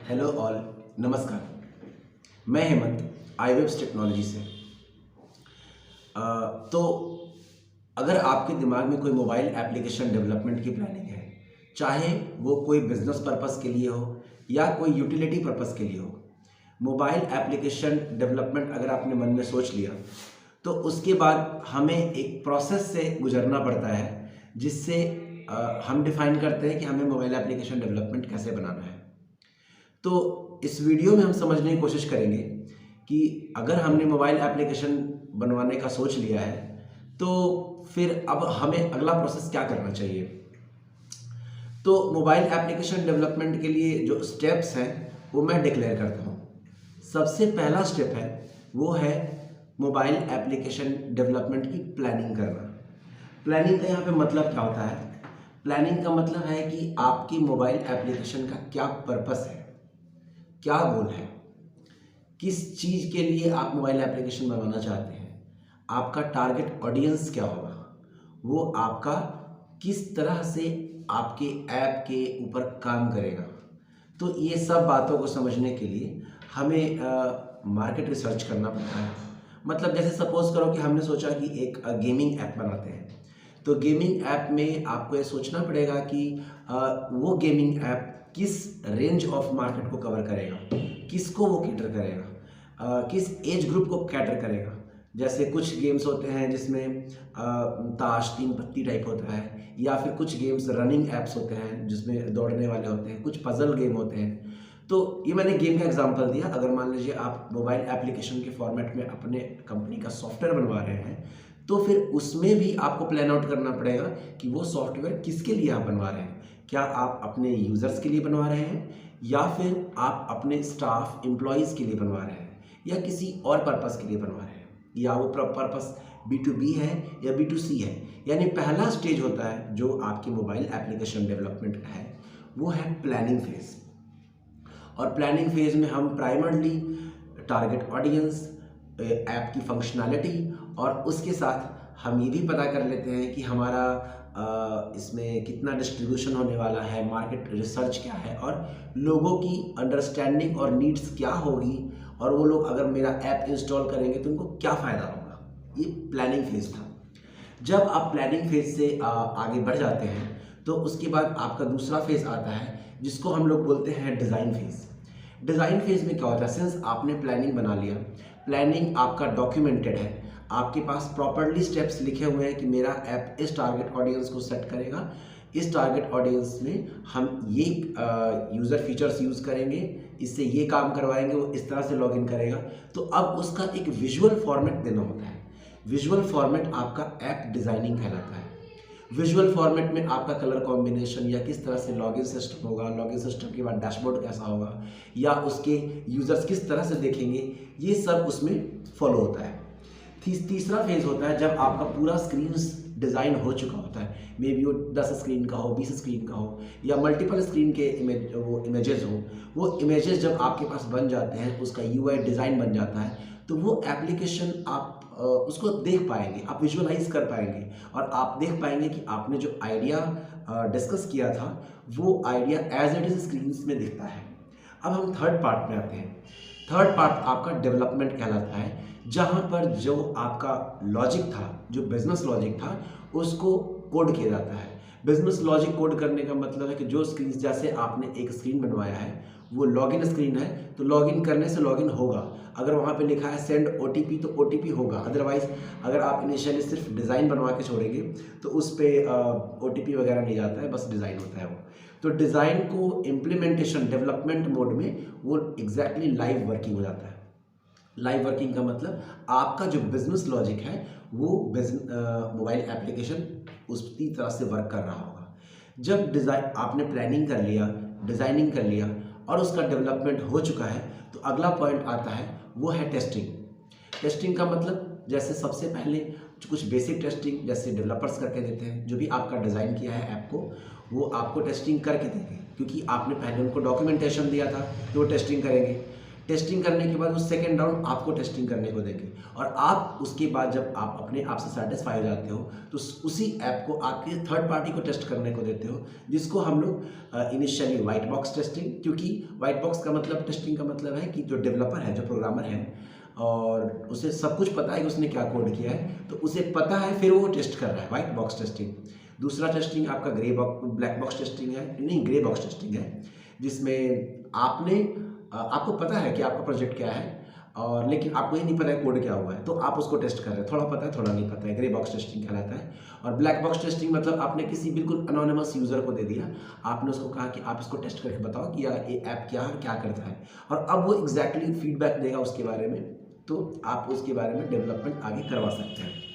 Hello all, नमस्कार। मैं Hemant iWebs technology से। तो अगर आपके दिमाग में कोई मोबाइल एप्लीकेशन डेवलपमेंट की प्लानिंग है, चाहे वो कोई बिजनेस पर्पस के लिए हो या कोई यूटिलिटी पर्पस के लिए हो, मोबाइल एप्लीकेशन डेवलपमेंट अगर आपने मन में सोच लिया तो उसके बाद हमें एक प्रोसेस से गुजरना पड़ता है जिससे हम डिफाइन करते हैं कि हमें मोबाइल एप्लीकेशन डेवलपमेंट कैसे बनाना है। तो इस वीडियो में हम समझने की कोशिश करेंगे कि अगर हमने मोबाइल एप्लीकेशन बनवाने का सोच लिया है तो फिर अब हमें अगला प्रोसेस क्या करना चाहिए। तो मोबाइल एप्लीकेशन डेवलपमेंट के लिए जो स्टेप्स हैं वो मैं डिक्लेयर करता हूँ। सबसे पहला स्टेप है वो है मोबाइल एप्लीकेशन डेवलपमेंट की प्लानिंग करना। प्लानिंग का यहाँ पे मतलब क्या होता है? प्लानिंग का मतलब है कि आपकी मोबाइल एप्लीकेशन का क्या पर्पस है, क्या गोल है, किस चीज़ के लिए आप मोबाइल एप्लीकेशन बनवाना चाहते हैं, आपका टारगेट ऑडियंस क्या होगा, वो आपका किस तरह से आपके ऐप के ऊपर काम करेगा। तो ये सब बातों को समझने के लिए हमें मार्केट रिसर्च करना पड़ता है। मतलब जैसे सपोज करो कि हमने सोचा कि एक गेमिंग ऐप बनाते हैं, तो गेमिंग ऐप में आपको ये सोचना पड़ेगा कि वो गेमिंग ऐप किस रेंज ऑफ मार्केट को कवर करेगा, किसको वो कैटर करेगा, किस एज ग्रुप को कैटर करेगा। जैसे कुछ गेम्स होते हैं जिसमें ताश तीन पत्ती टाइप होता है, या फिर कुछ गेम्स रनिंग ऐप्स होते हैं जिसमें दौड़ने वाले होते हैं, कुछ पजल गेम होते हैं। तो ये मैंने गेम का एग्जांपल दिया। अगर मान लीजिए आप मोबाइल एप्लीकेशन के फॉर्मेट में अपने कंपनी का सॉफ्टवेयर बनवा रहे हैं तो फिर उसमें भी आपको प्लान आउट करना पड़ेगा कि वो सॉफ्टवेयर किसके लिए आप बनवा रहे हैं। क्या आप अपने यूज़र्स के लिए बनवा रहे हैं, या फिर आप अपने स्टाफ एम्प्लॉयज़ के लिए बनवा रहे हैं, या किसी और पर्पस के लिए बनवा रहे हैं, या वो पर्पस B2B है या B2C है। यानी पहला स्टेज होता है जो आपकी मोबाइल एप्लीकेशन डेवलपमेंट का है, वो है प्लानिंग फेज। और प्लानिंग फेज में हम प्राइमरली टारगेट ऑडियंस, ऐप की फंक्शनैलिटी, और उसके साथ हम ये भी पता कर लेते हैं कि हमारा इसमें कितना डिस्ट्रीब्यूशन होने वाला है, मार्केट रिसर्च क्या है, और लोगों की अंडरस्टैंडिंग और नीड्स क्या होगी, और वो लोग अगर मेरा ऐप इंस्टॉल करेंगे तो उनको क्या फ़ायदा होगा। ये प्लानिंग फेज था। जब आप प्लानिंग फेज से आगे बढ़ जाते हैं तो उसके बाद आपका दूसरा फेज आता है जिसको हम लोग बोलते हैं डिज़ाइन फेज। डिज़ाइन फेज में क्या होता है? सिंस आपने प्लानिंग बना लिया, प्लानिंग आपका डॉक्यूमेंटेड है, आपके पास प्रॉपरली स्टेप्स लिखे हुए हैं कि मेरा ऐप इस टारगेट ऑडियंस को सेट करेगा, इस टारगेट ऑडियंस में हम ये यूज़र फीचर्स यूज़ करेंगे, इससे ये काम करवाएंगे, वो इस तरह से लॉगिन करेगा। तो अब उसका एक विजुअल फॉर्मेट देना होता है। विजुअल फॉर्मेट आपका ऐप डिज़ाइनिंग कहलाता है। विजुअल फॉर्मेट में आपका कलर कॉम्बिनेशन, या किस तरह से लॉगिन सिस्टम होगा, लॉगिन सिस्टम के बाद डैशबोर्ड कैसा होगा, या उसके यूज़र्स किस तरह से देखेंगे, ये सब उसमें फॉलो होता है। तीसरा फेज होता है जब आपका पूरा स्क्रीन डिज़ाइन हो चुका होता है। मे बी वो 10 स्क्रीन का हो, 20 स्क्रीन का हो, या मल्टीपल स्क्रीन के इमेजेस हो। वो इमेजेस जब आपके पास बन जाते हैं, उसका UI डिज़ाइन बन जाता है, तो वो एप्लीकेशन आप उसको देख पाएंगे, आप विजुअलाइज कर पाएंगे, और आप देख पाएंगे कि आपने जो आइडिया डिस्कस किया था वो idea as it is screen में दिखता है। अब हम थर्ड पार्ट में आते हैं। थर्ड पार्ट आपका डेवलपमेंट कहलाता है, जहाँ पर जो आपका लॉजिक था, जो बिजनेस लॉजिक था, उसको कोड किया जाता है। बिजनेस लॉजिक कोड करने का मतलब है कि जो स्क्रीन, जैसे आपने एक स्क्रीन बनवाया है, वो लॉगिन स्क्रीन है, तो लॉगिन करने से लॉगिन होगा। अगर वहाँ पे लिखा है सेंड OTP तो OTP होगा। अदरवाइज अगर आप इनिशियली सिर्फ डिज़ाइन बनवा के छोड़ेंगे तो उस पर OTP वगैरह नहीं जाता है, बस डिज़ाइन होता है वो। तो डिज़ाइन को इम्प्लीमेंटेशन डेवलपमेंट मोड में वो एग्जैक्टली लाइव वर्किंग हो जाता है। लाइव वर्किंग का मतलब आपका जो बिजनेस लॉजिक है वो मोबाइल एप्लीकेशन उसी तरह से वर्क कर रहा होगा। जब डिज़ाइन आपने प्लानिंग कर लिया, डिज़ाइनिंग कर लिया, और उसका डेवलपमेंट हो चुका है, तो अगला पॉइंट आता है, वो है टेस्टिंग। टेस्टिंग का मतलब जैसे सबसे पहले कुछ बेसिक टेस्टिंग जैसे डेवलपर्स करके देते हैं। जो भी आपका डिज़ाइन किया है ऐप को, वो आपको टेस्टिंग करके देंगे, क्योंकि आपने पहले उनको डॉक्यूमेंटेशन दिया था तो वो टेस्टिंग करेंगे। टेस्टिंग करने के बाद वो सेकेंड राउंड आपको टेस्टिंग करने को देंगे, और आप उसके बाद जब आप अपने आप से सेटिस्फाई हो जाते हो तो उसी ऐप को आपके थर्ड पार्टी को टेस्ट करने को देते हो, जिसको हम लोग इनिशियली वाइट बॉक्स टेस्टिंग, क्योंकि वाइट बॉक्स का मतलब, टेस्टिंग का मतलब है कि जो डेवलपर है, जो प्रोग्रामर है, और उसे सब कुछ पता है कि उसने क्या कोड किया है, तो उसे पता है, फिर वो टेस्ट कर रहा है, वाइट बॉक्स टेस्टिंग। दूसरा टेस्टिंग आपका ब्लैक बॉक्स टेस्टिंग है, नहीं ग्रे बॉक्स टेस्टिंग है, जिसमें आपको पता है कि आपका प्रोजेक्ट क्या है, और लेकिन आपको ये नहीं पता है कोड क्या हुआ है, तो आप उसको टेस्ट कर रहे हैं, थोड़ा पता है थोड़ा नहीं पता है, ग्रे बॉक्स टेस्टिंग कहलाता है। और ब्लैक बॉक्स टेस्टिंग मतलब आपने किसी बिल्कुल अनोनिमस यूज़र को दे दिया, आपने उसको कहा कि आप इसको टेस्ट करके बताओ कि यार ये ऐप क्या है, क्या करता है, और अब वो एग्जैक्टली फीडबैक देगा उसके बारे में, तो आप उसके बारे में डेवलपमेंट आगे करवा सकते हैं।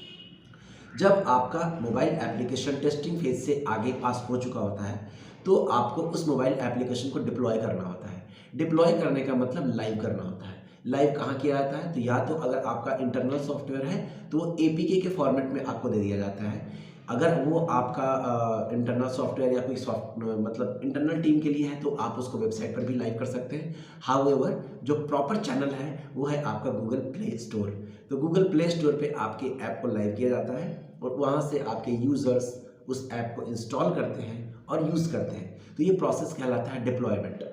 जब आपका मोबाइल एप्लीकेशन टेस्टिंग फेज से आगे पास हो चुका होता है, तो आपको उस मोबाइल एप्लीकेशन को डिप्लॉय करना होता है। डिप्लॉय करने का मतलब लाइव करना होता है। लाइव कहाँ किया जाता है, तो या तो अगर आपका इंटरनल सॉफ्टवेयर है तो वो एपीके के फॉर्मेट में आपको दे दिया जाता है। अगर वो आपका इंटरनल सॉफ्टवेयर या कोई मतलब इंटरनल टीम के लिए है, तो आप उसको वेबसाइट पर भी लाइव कर सकते हैं। हाउएवर जो प्रॉपर चैनल है वो है आपका गूगल प्ले स्टोर। तो गूगल प्ले स्टोर पे आपके ऐप को लाइव किया जाता है, और वहाँ से आपके यूज़र्स उस ऐप को इंस्टॉल करते हैं और यूज़ करते हैं। तो ये प्रोसेस कहलाता है डिप्लॉयमेंट।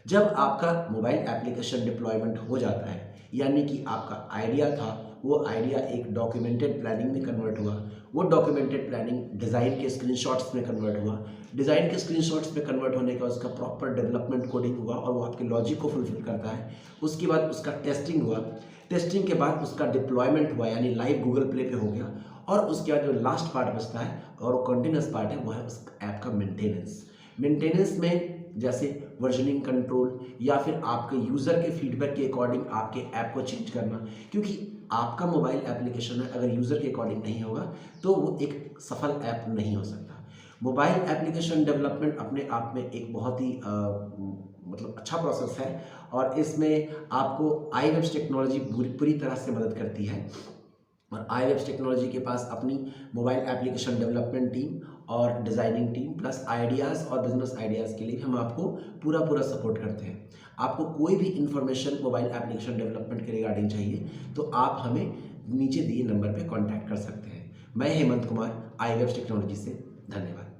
जब आपका मोबाइल एप्लीकेशन डिप्लॉयमेंट हो जाता है, यानी कि आपका आइडिया था, वो आइडिया एक डॉक्यूमेंटेड प्लानिंग में कन्वर्ट हुआ, वो डॉक्यूमेंटेड प्लानिंग डिज़ाइन के स्क्रीनशॉट्स में कन्वर्ट हुआ, डिज़ाइन के स्क्रीनशॉट्स में कन्वर्ट होने का उसका प्रॉपर डेवलपमेंट कोडिंग हुआ, और वो आपके लॉजिक को फुलफिल करता है। उसके बाद उसका टेस्टिंग हुआ, टेस्टिंग के बाद उसका डिप्लॉयमेंट हुआ, यानी लाइव गूगल प्ले पे हो गया, और उसके बाद जो लास्ट पार्ट बचता है और वो कंटिन्यूस पार्ट है, वो है उस ऐप का मेंटेनेंस। मेंटेनेंस में जैसे वर्जनिंग कंट्रोल, या फिर आपके यूज़र के फीडबैक के अकॉर्डिंग आपके ऐप को चेंज करना, क्योंकि आपका मोबाइल एप्लीकेशन है, अगर यूज़र के अकॉर्डिंग नहीं होगा तो वो एक सफल ऐप नहीं हो सकता। मोबाइल एप्लीकेशन डेवलपमेंट अपने आप में एक बहुत ही मतलब अच्छा प्रोसेस है, और इसमें आपको iWebs टेक्नोलॉजी पूरी तरह से मदद करती है। और iWebs टेक्नोलॉजी के पास अपनी मोबाइल एप्लीकेशन डेवलपमेंट टीम और डिज़ाइनिंग टीम प्लस आइडियाज़ और बिजनेस आइडियाज़ के लिए हम आपको पूरा सपोर्ट करते हैं। आपको कोई भी इंफॉर्मेशन मोबाइल एप्लीकेशन डेवलपमेंट के रिगार्डिंग चाहिए तो आप हमें नीचे दिए नंबर पे कांटेक्ट कर सकते हैं। मैं हेमंत कुमार, iWebs टेक्नोलॉजी से, धन्यवाद।